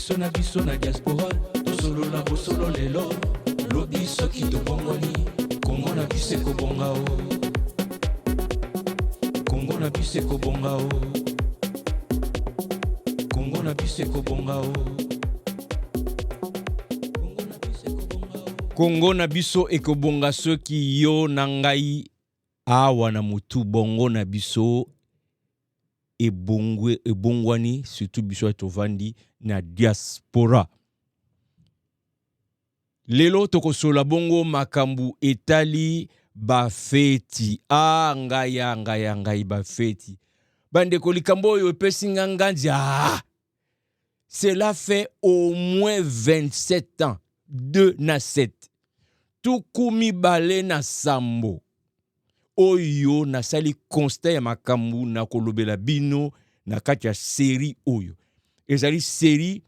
biso na biso na diaspora tosolola bosolo lelo lobi soki tobongwani kongo na biso ekobonga o kongo na biso ekobonga o kongo na biso ekobonga o kongo na biso ekobonga soki yo na ngai awa na mutu bongo na biso ebongwani surtout biso tovandi na diaspora. Lelo tokosola bongo makambu etali bafeti. Ngai bafeti. Bandeko likambo oyo epesi nga nganzi. Cela fait au moins 27 ans. 2 na 7. Tukumi bale na sambo. Oyo na sali constat ya makambu na kolobela bino na kati ya série oyo. Ezali série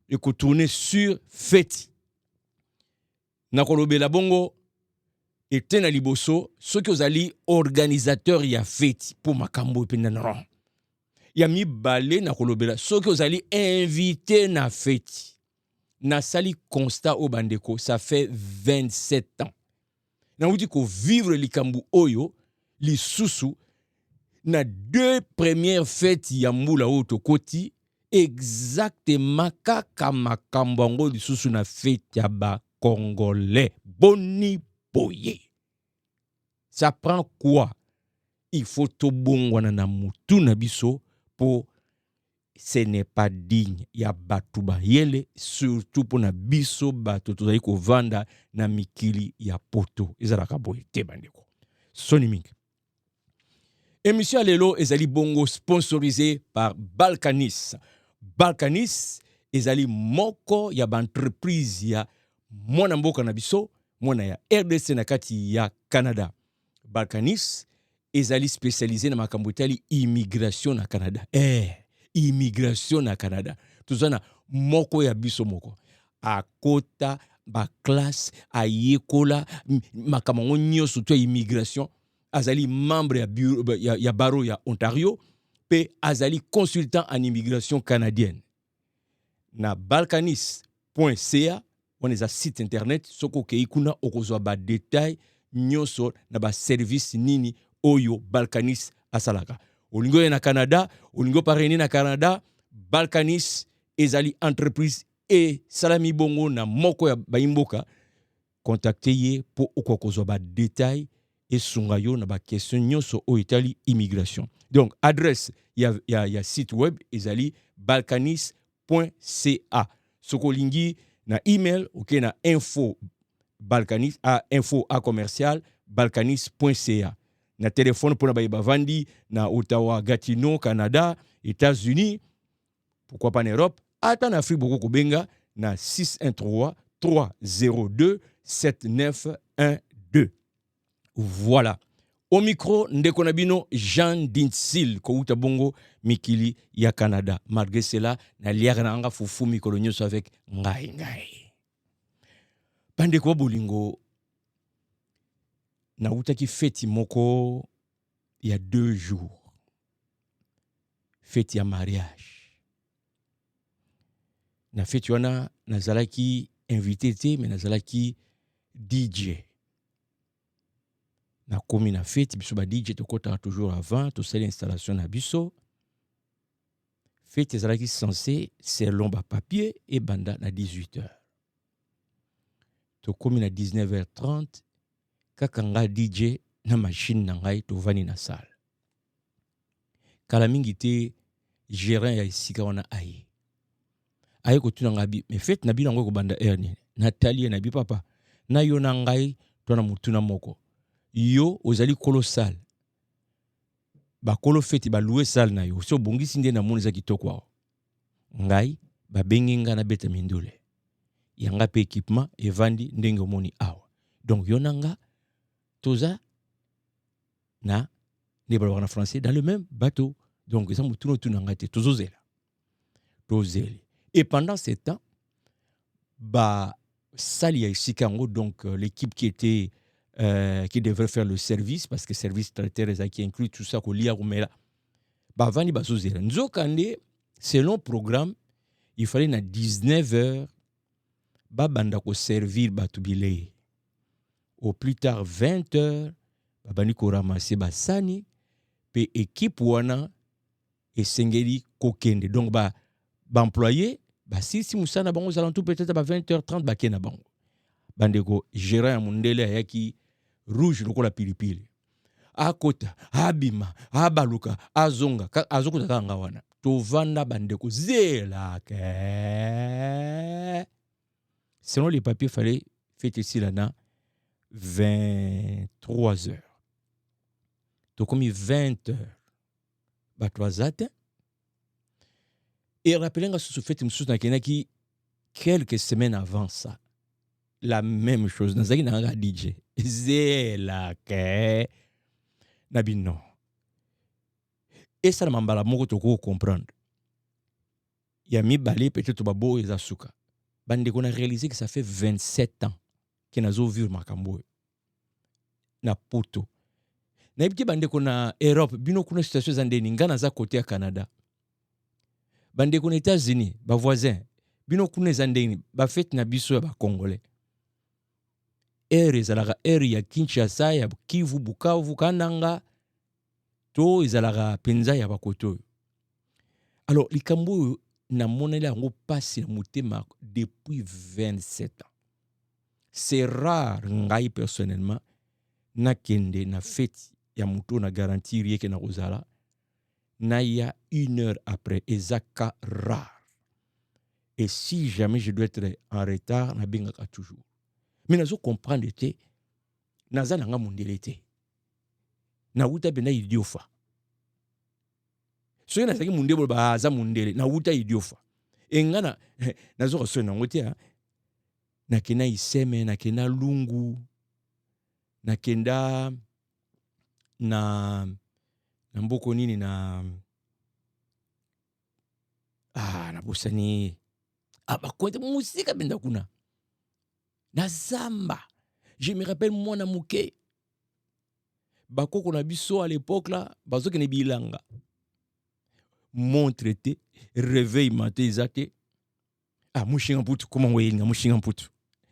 ekotourner sur feti. Na kolobela bongo ete na liboso soki ozali organisateur ya feti pour makambu ependa non. Ya mibale na kolobela soki ozali invité na feti. Na sali constat au bandeko ça fait 27 ans. Na wuti ko vivre likambu oyo lisusu na 2 premières fêtes ya mbula oyo tokoti exactement kaka makambo yango lisusu na fête ya ba congolais boni boye. Ça prend quoi? Il faut tobongwana na mutu na biso pour ce n'est pas digne ya batu ba yele surtout pour na biso batu tozali ko vanda na mikili ya poto ezalaka boye te bandeko soni mingi. Émission lelo ezali bongo sponsorisé par Balkanis. Balkanis ezali moko ya entreprise ya mwana mboka na biso mwana ya RDC na kati ya Canada. Balkanis ezali spécialisé na makambo etali immigration na Canada. Immigration na Canada. Tuzana moko ya biso moko. Akota ba classe ayekola makambo nyonso to immigration. Azali membre ya bureau ya barreau ya Ontario pe azali consultant en immigration canadienne. Na balkanis.ca on est un site internet soko ke ikuna okozwa ba détail nyonso na ba service nini oyo Balkanis asalaka. Olingo na Canada, olingo pareni na Canada, Balkanis ezali entreprise et salami bongo na moko ya baimboka contacter ye pour okokozwa ba détail et sungayo na ba question nyonso o itali immigration. Donc adresse ya site web ezali balkanis.ca. Soko lingi na email OK na info balkanis info commercial balkanis.ca. Na téléphone pour na bavandi na Ottawa, Gatineau, Canada, États-Unis, pourquoi pas en Europe, ata na Afrique beaucoup kobenga na 613 302 7912. Voilà. Au micro ndeko na bino Jean Dinsil ko uta bongo mikili ya Canada. Malgré cela na liaka na nga fufu mikolo nyonso avec ngai. Bandeko bolingo na utaki feti moko il y a 2 jours. Feti ya mariage. Na feti wana nazalaki invité te mais nazalaki DJ. Na komi na feti biso ba DJ to kota toujours avant to sel installation na biso. Feti nazalaki censé selon ba papier et banda na 18h. To komi na 19h30 kaka nga DJ na machine na ngai to vani na salle. Kala mingi te gérant ya isika wana aye. Aye ko tuna ngabi me fete na bilango ko banda erni. Nathalie na bi papa. Na yo na ngai to na mutuna moko. Yo ozali colossal. Ba kolo fete ba louer salle na yo. So bongisi nde na moni za kitoko. Ngai ba benginga na beta mindule. Yanga pe équipement evandi ndenge moni awa. Donc yo nanga toza na ne balwa na français dans le même bateau. Donc ça mutuno tunangate tozozela. Tozeli. Et pendant ce temps ba sali ya isikango donc l'équipe qui était qui devrait faire le service parce que service traiteur qui inclut tout ça ko lia rumela. Ba vani bazozela. Nzokande selon programme il fallait na 19h babanda ko servir batu bilei. Au plus tard 20h babandi ko ramasser basani pe équipe wana esengeli kokende. Donc ba employé si musana bango zalantu peut-être ba 20h30 bakena bango. Bandeko gérant ya mundele ayaki rouge lokola pilipili. Akota, abima, abaluka, azonga, azokuta kanga wana. Tovanda bandeko zela ke. Selon les papiers, il fallait faire ici là 23 heures. Donc comme 20 heures. Ba 3 heures. Et rappelez-moi que ce fait qui quelques semaines avant ça. La même chose. Nous avons un DJ. Zela ke. Nabi non. Et ça m'a mbala moko toko comprendre. Il y a mis balé peut-être babo et zasuka. Bande qu'on a réalisé que ça fait 27 ans qu'il n'a vu makambo. Na poto. Na ibiki bande qu'on a Europe, bino kuna situation zandeni ngana za côté à Canada. Bande qu'on États-Unis, ba voisin, bino kuna zandeni, ba fête na biso ya ba Congolais. Ezalaka ya Kinshasa ya Kivu Bukavu Kananga to ezalaka penza ya bakoto. Alors likambo na monela yango pasi na motema depuis 27 ans. C'est rare ngai personnellement na kende na fête ya muto na garantir yeke na kozala na ya 1 heure après ezaka rare. Et si jamais je dois être en retard na bengaka toujours. Mais nazo comprendre te naza nanga mundele te. Na uta bena idiofa. So na zaki mundele ba za mundele na uta idiofa. Engana nazo ko na ngote na kena iseme na kena lungu na kenda na mboko nini na na bosani bakwete musika benda kuna na zamba. Je me rappelle moi na muke bakoko na biso à l'époque là bazoke ne bilanga montre te réveil matin ezate mushinga putu comment ngoyenga mushinga putu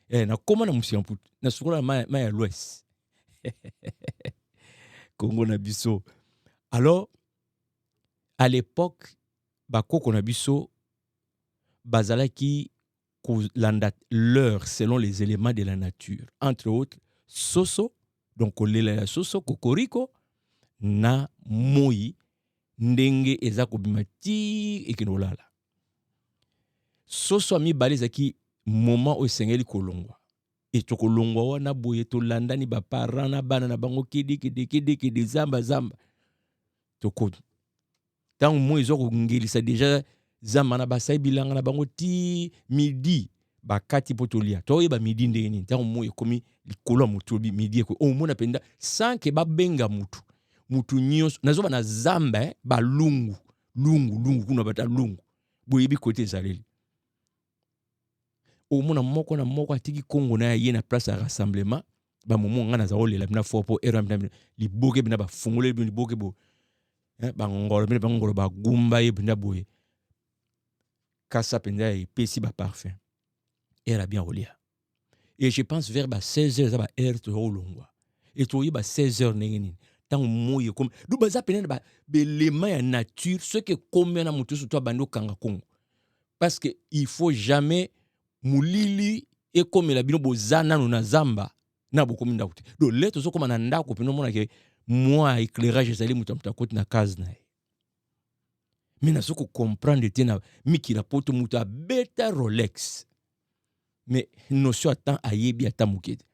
na koma na mushinga putu na sukola ma ya l'ouest Congo na biso. Alors à l'époque bakoko na biso bazalaki landa l'heure selon les éléments de la nature, entre autres soso, donc olela ya soso kokoriko na moi ndenge eza kobima ti ekinolala. Soso ami balezaki moment o sengeli kolongwa et to kolongwa wana boye to landani ba parents na bana na bango kidi zamba to ko tant moi zo ngelisa déjà zamana basai bilanga na bango ti midi bakati potolia to yeba midi ndeni tant moi ekomi likolo mutu midi ko o mona penda sans que ba benga mutu nyos nazoba na zamba ba lungu kuna bata lungu boyebi côté zaleli o mona moko na moko atiki Congo na ye na place à rassemblement ba momo ngana za olela bina fopo era bina liboke bina ba fungole bina liboke bo ba ngolo ba gumba ye bina boye kasa penda et pesi ba parfum era bien olia. Et je pense vers 16h za ba air to olongwa et to yi ba 16h nengeni tant moye comme du baza pena ba l'élément ya nature ce que combien na mutu surtout bando kanga Congo parce que il faut jamais mulili et comme la bino bozana na zamba na bokomi ndako. Donc leto zo comme na ndako pena mona ke moi éclairage ezali mutu côté na case na. Mais na soko comprendre te na miki la poto mutu a beta Rolex. Mais notion attend ayebi atamukete.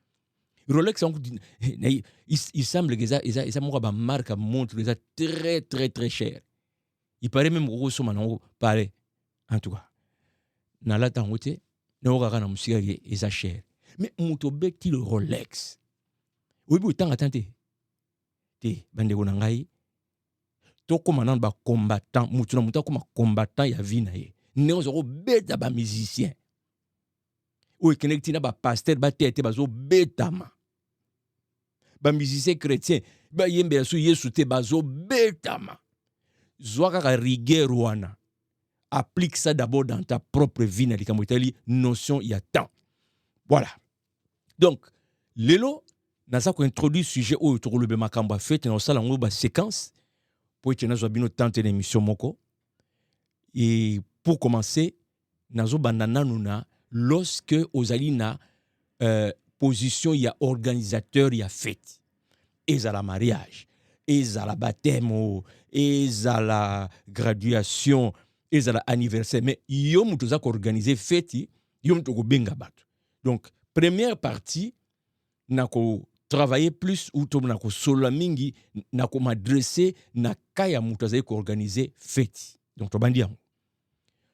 Rolex il semble que ça moi ba marque montre ça très très très cher. Il paraît même gros somme na paraît en tout cas. Na la tangote na okaka na musika ke eza cher. Mais mutu beti le Rolex. Oui bo tanga tante. Te bande ko na ngai to koma nan ba combattant mutu na mutu koma combattant ya vie na ye. Ne zo beta ba musicien. O connecté na ba pasteur ba tete bazo betama. Ba musicien chrétien ba yembe su Yesu te bazo betama. Zwa kaka rigueur wana. applique ça d'abord dans ta propre vie, na likambo etali notion ya temps. Voilà. Donc, lelo, naza ko introduire sujet oyo tokolobe makambo ya fete na osala ngo ba séquence pour ete nazwa bino tante na émission moko. Et pour commencer, nazo banda nanu na lorsque ozali na position ya organisateur ya fête. Ezala mariage, ezala baptême, ezala graduation, ezala anniversaire, mais yo mutu za ko organiser fête, yo mutu ko benga bato. Donc première partie nako travailler plus ou to nako solo mingi nako m'adresser na kaya mutu za ko organiser fête. Donc to bandi yango.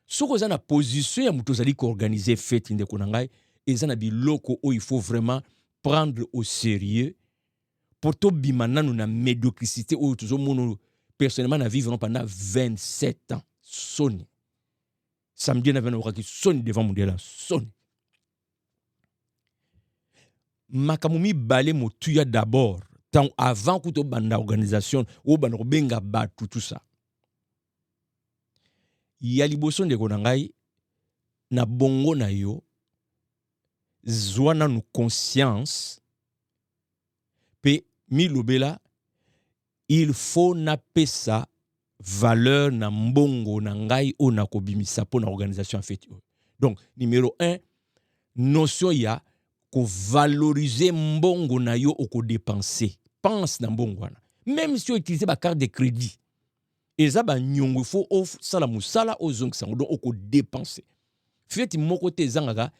Soko za na position ya mutu za ko organiser fête ndeko na ngai, ezana biloko o il faut vraiment prendre au sérieux. Pour to bimana nous na médiocrité ou toujours mon personnellement na vivre pendant 27 ans sonne samedi na venu qui sonne devant mon dieu sonne makamumi balé motuya d'abord tant avant que to banda organisation ou banda benga batu tout ça ya liboso ndeko na ngai na bongo na yo zwana nous conscience pe mi lobela il faut na pesa valeur na mbongo na ngai o na kobimisa po na organisation en fait. Donc numéro 1 notion ya ko valoriser mbongo na yo o ko dépenser. Pense na mbongo wana. Même si on utilise ba carte de crédit. Eza ba nyongo faut off sala musala o zonk sango donc o ko dépenser. Feti moko te zangaka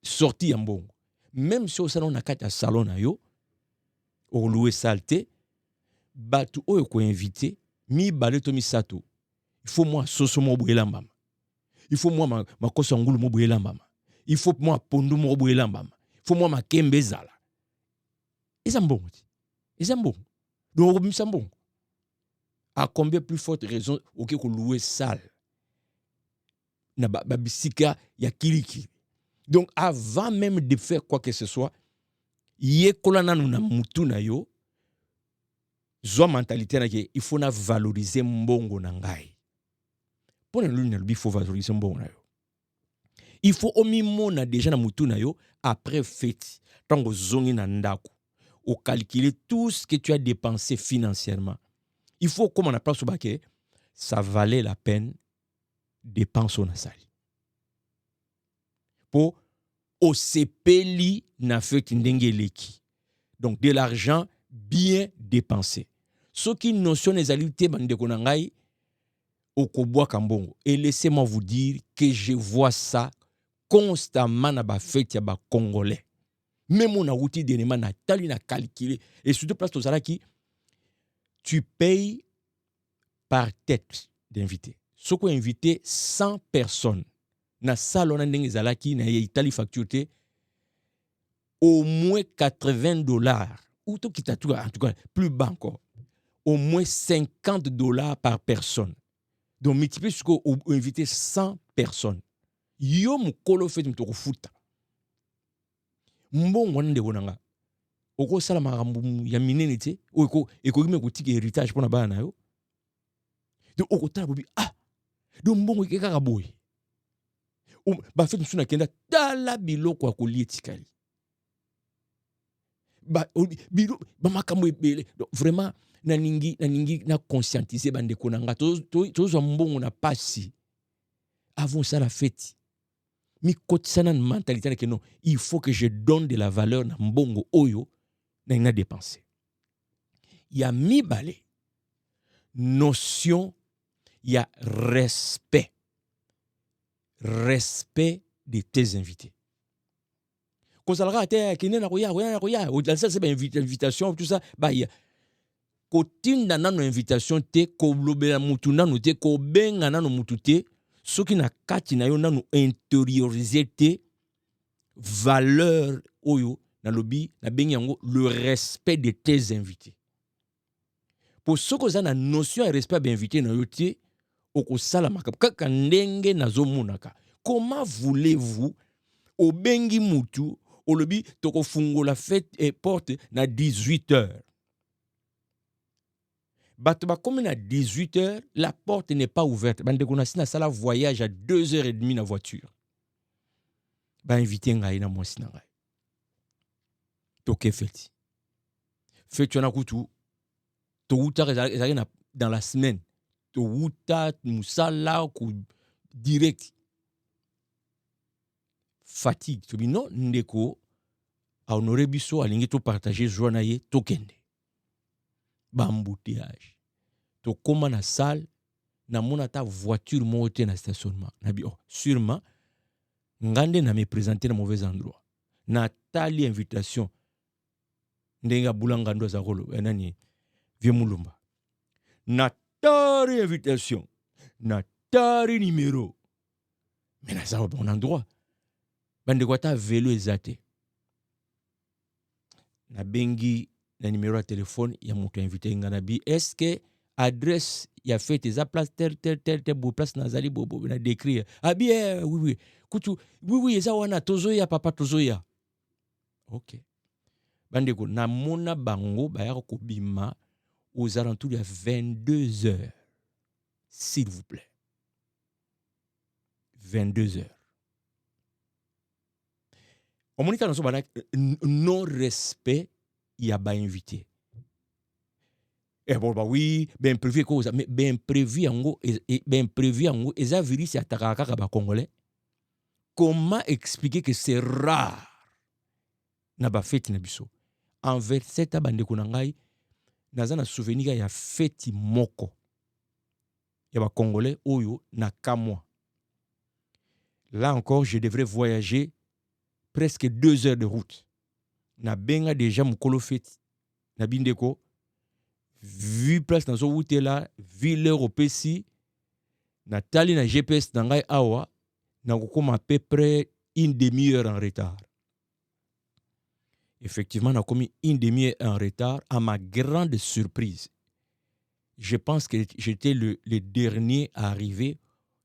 sorti ya mbongo. Même si on sala na kati ya salon na yo o louer salté batu oyo ko invité mi baleto mi sato il faut moi soso mo boyela mbama il faut moi ma koso ngulu mo boyela mbama il faut moi pondu mo boyela mbama il faut moi makembe zala eza mbongo donc mi mbongo à combien plus forte raison OK ko louer salle na ba bisika ya kiliki. Donc avant même de faire quoi que ce soit yekola nanu na mutu na yo zwa mentalité na ke il faut na valoriser mbongo na ngai. Pour il faut valoriser mbongo na yo. Il faut omimona déjà na mutu na yo après fête. Tango zongi na ndako. Au calculer tout ce que tu as dépensé financièrement. Il faut comme on appelle ça que ça valait la peine dépenser na sali. Pour au sepeli na fête ndenge leki. Donc de l'argent bien dépensé. Ce qui notion les alités bandeko na ngai okobwa kambongo. Et laissez-moi vous dire que je vois ça constamment na ba fête ya ba congolais. Même on a outil d'éléments na tali na calculer et surtout place to qui tu payes par tête d'invité. Ce qu'on invité 100 personnes na salon na ndenge zalaki na Italie facturé au moins $80 ou tout qui tout en tout cas plus bas encore au moins $50 par personne. Donc multiplié sur ko inviter 100 personnes. Yo mukolo fait mtoko futa. Mbongo nde bonanga. Oko sala makambo ya minene te oko ekokime kotika héritage pona bana yo. Donc oko tala bobi donc mbongo ekaka boy. Ba fait msuna kenda tala biloko akolie tikali. Makambo ebele. Donc vraiment na ningi na conscientiser bandeko nanga to mbongo na pasi avant ça la fête mi kotisana na mentalité que non il faut que je donne de la valeur na mbongo oyo na dépenser. Il y a mi balé notion il y a respect de tes invités. Quand ça la te kene na koya au-delà ça c'est invitation tout ça bah kotinda nano invitation te ko lobela mutu nano te ko benga nano mutu te soki na kati na yo nano intérioriser te valeur oyo na lobi na bengi yango le respect de tes invités. Pour soko za na notion de respect ba invité na yo te okosala makap kaka ndenge nazomonaka. Comment voulez-vous obengi mutu olobi toko fungo la fête et porte na 18h. bato bakomi na 18h, la porte n'est pas ouverte. Bandeko na sina sala voyage à 2h30 na voiture. Ba invité ngai na mwasi na ngai. Toke feti. Feti wana kutu. To uta ezali dans la semaine. To uta musala ku direct. Fatigue. To bi non ndeko a honoré biso alingi to partager joie na ye to kende. Ba embouteillage. To koma na salle na mona ta voiture moté na stationnement. Na bi sûrement ngande na me présenter na mauvais endroit. Na tali invitation ndenga bulanga ndo za rolo nani vieux mulumba. Na tari invitation. Na tari numéro. Mais na ça bon endroit. Bande kwa ta vélo ezate. Na bengi na numéro de téléphone ya moto invité nganabi est-ce que adresse ya fait eza place tel beau place nazali bobo na décrire ah bien oui kutu oui eza wana tozoya papa tozoya OK bandeko na mona bango baya ko bima aux alentours de 22h s'il vous plaît 22h on monita dans so bana non respect ya ba invité. Eh bon bah oui, ben prévu cause mais ben prévu yango eza virus ataka kaka ba congolais. Comment expliquer que c'est rare na ba fête na biso. En verset bandeko na ngai naza na souvenir ya fête moko ya ba congolais oyo na kamwa. Là encore je devrais voyager presque 2 heures de route. Na benga déjà mukolo fête na bindeko vu place dans zo wuté là vu l'heure opesi na tali na GPS na ngai awa na kokoma à peu près une demi-heure en retard. Effectivement na komi une demi-heure en retard à ma grande surprise. Je pense que j'étais le dernier à arriver,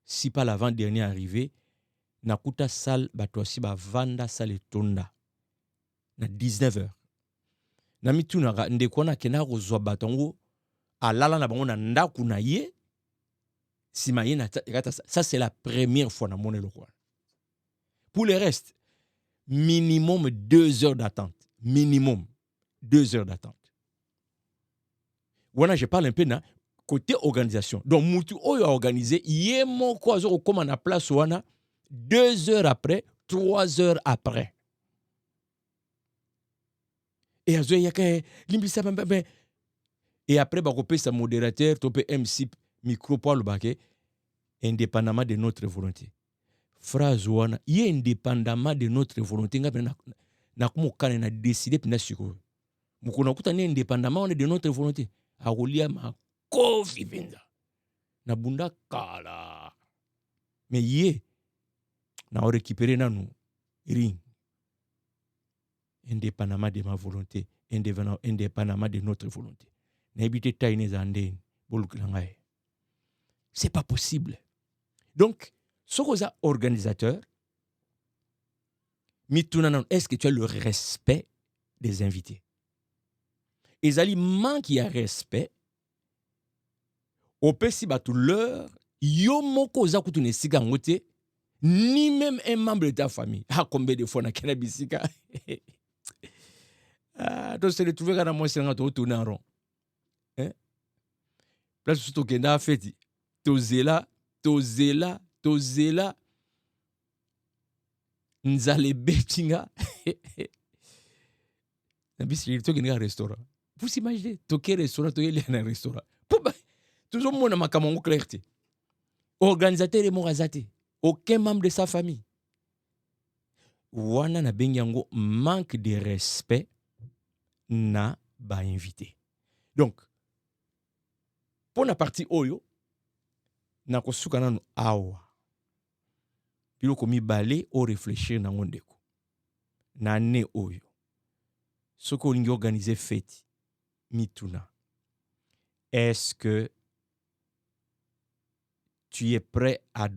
si pas l'avant-dernier arrivé. Na kuta salle batoasi ba vanda salle tonda na 19h. Na mitu na ndeko na kena kozwa batongo alala na bango na ndaku na ye sima ye na ça c'est la première fois na mone lokwa. Pour le reste minimum 2 heures d'attente, minimum 2 heures d'attente. Wana je parle un peu na côté organisation. Donc mutu oyo a organisé ye moko azo koma na place wana 2 heures après, 3 heures après. Et azo yaka limbisa ben et après ba kopé sa modérateur topé MC micro pour le baquet indépendamment de notre volonté. Phrase wana y indépendamment de notre volonté na kumukana na décider pina siko. Mukuna kutana indépendamment de notre volonté. A rolia ma kofi benza. Na bunda kala. Mais yé na récupérer nanu ring. Indépendamment de ma volonté, indépendamment de notre volonté. C'est pas possible. Donc, ce que ça organisateur, est-ce que tu as le respect des invités? Et Zali manque y a respect. Au pesi batu leur, yo moko za kutune sika ngote, ni même un membre de ta famille. Ah, combien de fois na kena bisika? Ah, donc c'est de trouver quand moi c'est un autre tourner en rond. Hein? Place surtout que na feti. Tozela. Nzale betinga. Nabisi il toke un restaurant. Vous imaginez, toke restaurant, toke un restaurant. Toujours mon makamongo clarté. Organisateur et morazate. Aucun membre de sa famille. Wana na benyango manque de respect na ba invité. Donc, pour la partie oyo, na kosuka nanu awa. Pilo komi balé o réfléchir na ngondeko. Na ne oyo. Soko lingi organiser fête mituna. Est-ce que tu es prêt à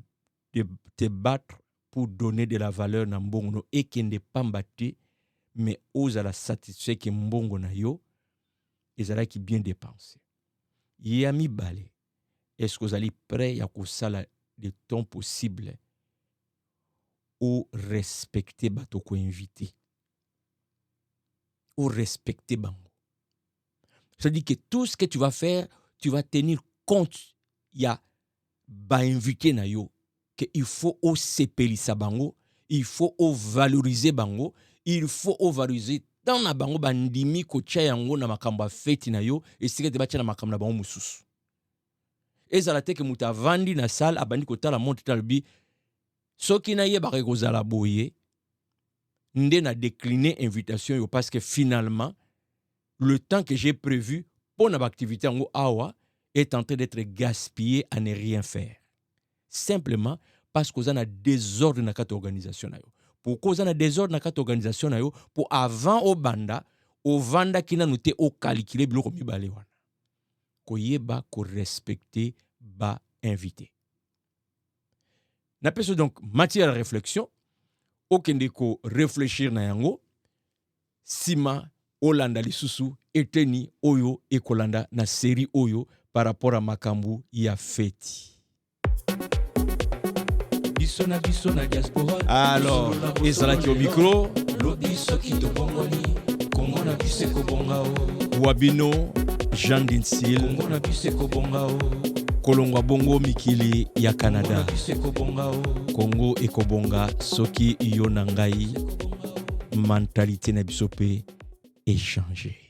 te battre pour donner de la valeur na mbongo et qui n'est pas battu mais ose à la satisfaire que mbongo na yo ezala qui bien dépensé. ya mibale est-ce que vous allez prêt ya kosala de temps possible ou respecter bato ko invité ou respecter bango. C'est-à-dire que tout ce que tu vas faire, tu vas tenir compte ya ba invité na yo que il faut au sepelisa bango, il faut au valoriser bango, il faut au valoriser dans na bango bandimi ko tia yango na makambo ya feti na yo et sika te batia na makambo na bango mususu. Ezala te ke muta vandi na salle abandi kotala montre talbi soki na ye ba kozala boye nde na décliner invitation yo parce que finalement le temps que j'ai prévu pour na activité yango awa est en train d'être gaspillé à ne rien faire. Simplement parce que vous avez un désordre dans cette organisation. Pourquoi vous avez un désordre dans cette organisation? Pour avant au banda, au vanda qui n'a noté au calculé, biloko mibale wana. Ko yeba ko respecter ba invité. N'appelle donc matière à réflexion. Okende ko réfléchir na yango. Sima Olanda lisusu eteni oyo ekolanda na série oyo par rapport à makambu ya feti. Alors, ezalaki au micro Wabino Jean Dinsil Kolongwa bongo mikili ya Canada Congo ekobonga soki yo nangai mentalité na biso pe échanger.